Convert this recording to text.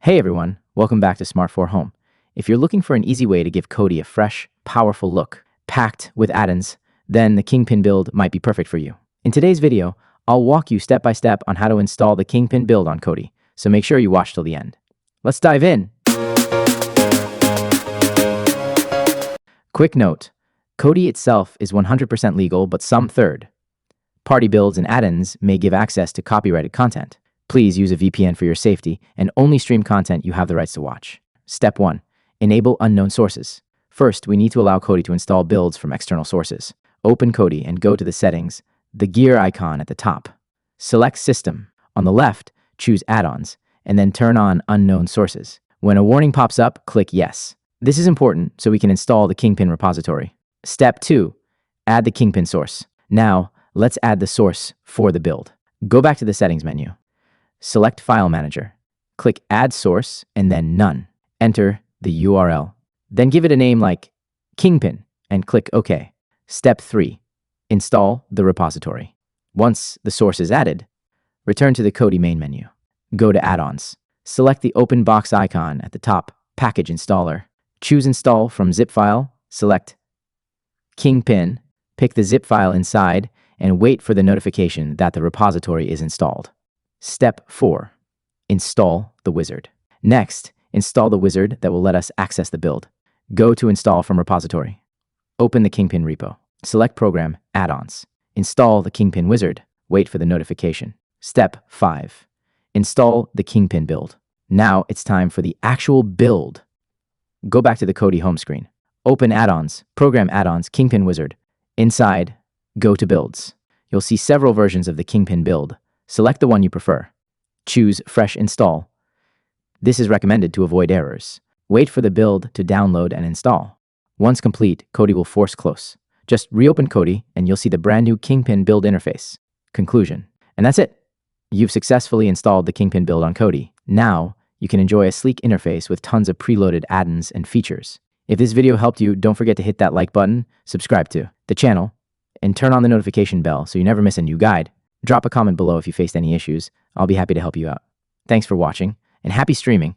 Hey everyone, welcome back to Smart 4 Home. If you're looking for an easy way to give Kodi a fresh, powerful look, packed with add-ons, then the Kingpin Build might be perfect for you. In today's video, I'll walk you step by step on how to install the Kingpin Build on Kodi, so make sure you watch till the end. Let's dive in! Quick note, Kodi itself is 100% legal, but some third-party builds and add-ons may give access to copyrighted content. Please use a VPN for your safety and only stream content you have the rights to watch. Step 1. Enable unknown sources. First, we need to allow Kodi to install builds from external sources. Open Kodi and go to the settings, the gear icon at the top. Select System. On the left, choose Add-ons, and then turn on Unknown Sources. When a warning pops up, click Yes. This is important so we can install the Kingpin repository. Step 2. Add the Kingpin source. Now, let's add the source for the build. Go back to the Settings menu. Select File Manager. Click Add Source and then None. Enter the URL. Then give it a name like Kingpin and click OK. Step 3. Install the repository. Once the source is added, return to the Kodi main menu. Go to Add-ons. Select the open box icon at the top, Package Installer. Choose Install from Zip File. Select Kingpin. Pick the zip file inside and wait for the notification that the repository is installed. Step 4. Install the wizard. Next, install the wizard that will let us access the build. Go to Install from Repository. Open the Kingpin repo. Select Program Add-ons. Install the Kingpin wizard. Wait for the notification. Step 5. Install the Kingpin build. Now it's time for the actual build. Go back to the Kodi home screen. Open Add-ons, Program Add-ons, Kingpin wizard. Inside, go to Builds. You'll see several versions of the Kingpin build. Select the one you prefer. Choose Fresh Install. This is recommended to avoid errors. Wait for the build to download and install. Once complete, Kodi will force close. Just reopen Kodi and you'll see the brand new Kingpin build interface. Conclusion. And that's it. You've successfully installed the Kingpin build on Kodi. Now, you can enjoy a sleek interface with tons of preloaded add-ons and features. If this video helped you, don't forget to hit that like button, subscribe to the channel, and turn on the notification bell so you never miss a new guide. Drop a comment below if you faced any issues. I'll be happy to help you out. Thanks for watching, and happy streaming.